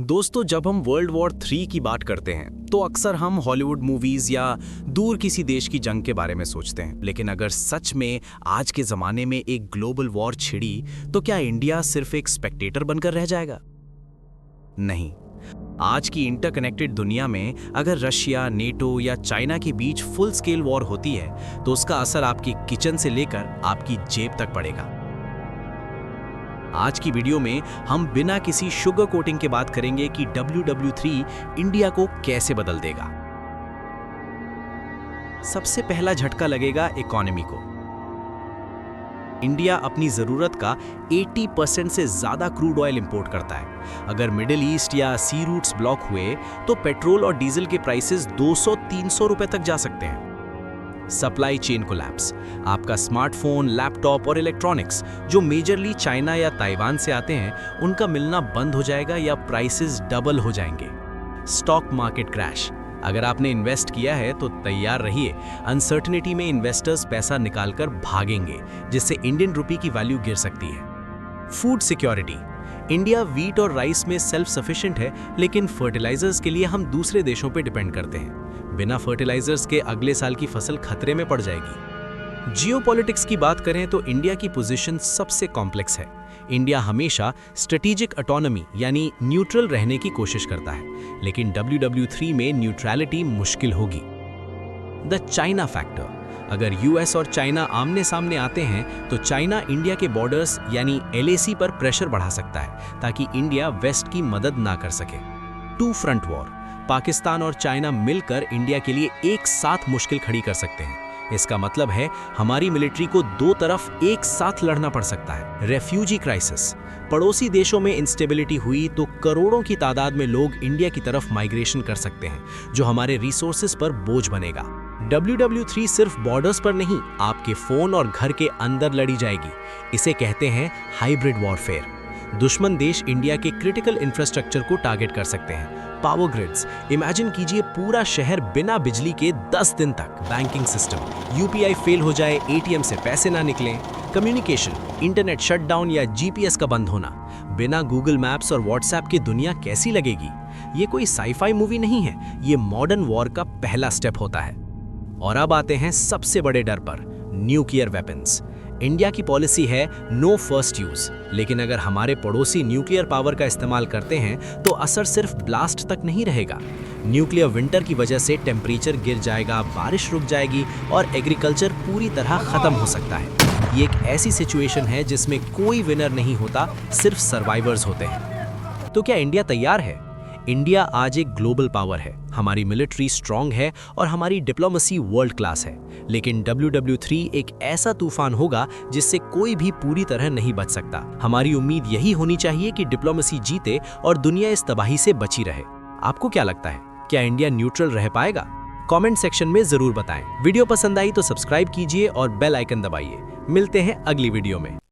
दोस्तों, जब हम वर्ल्ड वॉर 3 की बात करते हैं तो अक्सर हम हॉलीवुड मूवीज या दूर किसी देश की जंग के बारे में सोचते हैं। लेकिन अगर सच में आज के जमाने में एक ग्लोबल वॉर छिड़ी तो क्या इंडिया सिर्फ एक स्पेक्टेटर बनकर रह जाएगा? नहीं। आज की इंटरकनेक्टेड दुनिया में अगर रशिया, नेटो या चाइना के बीच फुल स्केल वॉर होती है तो उसका असर आपकी किचन से लेकर आपकी जेब तक पड़ेगा। आज की वीडियो में हम बिना किसी शुगर कोटिंग के बात करेंगे कि WW3 इंडिया को कैसे बदल देगा। सबसे पहला झटका लगेगा इकोनॉमी को। इंडिया अपनी जरूरत का 80% से ज्यादा क्रूड ऑयल इंपोर्ट करता है। अगर मिडिल ईस्ट या सी रूट्स ब्लॉक हुए तो पेट्रोल और डीजल के प्राइसेस 200-300 रुपए तक जा सकते हैं। Supply chain collapse. आपका स्मार्टफोन, लैपटॉप और इलेक्ट्रॉनिक्स जो मेजरली चाइना या ताइवान से आते हैं, उनका मिलना बंद हो जाएगा या प्राइसेस डबल हो जाएंगे। Stock market crash. अगर आपने इन्वेस्ट किया है तो तैयार रहिए, अनसर्टेनिटी में इन्वेस्टर्स पैसा निकालकर भागेंगे, जिससे इंडियन रुपी की वैल्यू गिर सकती है। Food security. इंडिया वीट और राइस में सेल्फ सफिशिएंट है, लेकिन फर्टिलाइजर्स के लिए हम दूसरे देशों पर डिपेंड करते हैं। बिना फर्टिलाइजर्स के अगले साल की फसल खतरे में पड़ जाएगी। जियोपॉलिटिक्स की बात करें तो इंडिया की पोजीशन सबसे कॉम्प्लेक्स है। इंडिया हमेशा स्ट्रेटेजिक ऑटोनॉमी यानी न्यूट्रल रहने की कोशिश करता है, लेकिन WW3 में न्यूट्रलिटी मुश्किल होगी। The China factor. अगर यूएस और चाइना आमने सामने आते हैं तो चाइना इंडिया के बॉर्डर्स यानी LAC पर प्रेशर बढ़ा सकता है ताकि इंडिया वेस्ट की मदद ना कर सके। To front war. पाकिस्तान और चाइना मिलकर इंडिया के लिए एक साथ मुश्किल खड़ी कर सकते हैं। इसका मतलब है हमारी मिलिट्री को दो तरफ एक साथ लड़ना पड़ सकता है। Refugee crisis. पड़ोसी देशों में इंस्टेबिलिटी हुई तो करोड़ों की तादाद में लोग इंडिया की तरफ माइग्रेशन कर सकते हैं, जो हमारे रिसोर्सेज पर बोझ बनेगा। WW3 सिर्फ बॉर्डर्स पर नहीं, आपके फोन और घर के अंदर लड़ी जाएगी। इसे कहते हैं हाइब्रिड वॉरफेयर। दुश्मन देश इंडिया के क्रिटिकल इंफ्रास्ट्रक्चर को टारगेट कर सकते हैं। Power grids. इमेजिन कीजिए पूरा शहर बिना बिजली के 10 दिन तक। Banking system. UPI फेल हो जाए, ATM से पैसे ना निकलें। कम्युनिकेशन। इंटरनेट शटडाउन या GPS का बंद होना। बिना गूगल मैप्स और व्हाट्सएप की दुनिया कैसी लगेगी? ये कोई साईफाई मूवी नहीं है, ये मॉडर्न वॉर का पहला स्टेप होता है। और अब आते हैं सबसे बड़े डर पर, न्यूक्लियर वेपन्स। इंडिया की पॉलिसी है नो फर्स्ट यूज, लेकिन अगर हमारे पड़ोसी न्यूक्लियर पावर का इस्तेमाल करते हैं तो असर सिर्फ ब्लास्ट तक नहीं रहेगा। न्यूक्लियर विंटर की वजह से टेम्परेचर गिर जाएगा, बारिश रुक जाएगी और एग्रीकल्चर पूरी तरह खत्म हो सकता है। ये एक ऐसी सिचुएशन है जिसमें कोई विनर नहीं होता, सिर्फ सर्वाइवर्स होते हैं। तो क्या इंडिया तैयार है? इंडिया आज एक ग्लोबल पावर है, हमारी मिलिट्री स्ट्रांग है और हमारी डिप्लोमेसी वर्ल्ड क्लास है। लेकिन WW3 एक ऐसा तूफान होगा जिससे कोई भी पूरी तरह नहीं बच सकता। हमारी उम्मीद यही होनी चाहिए कि डिप्लोमेसी जीते और दुनिया इस तबाही से बची रहे। आपको क्या लगता है, क्या इंडिया न्यूट्रल रह पाएगा? कमेंट सेक्शन में जरूर बताएं। वीडियो पसंद आई तो सब्सक्राइब कीजिए और बेल आइकन दबाइए। मिलते हैं अगली वीडियो में।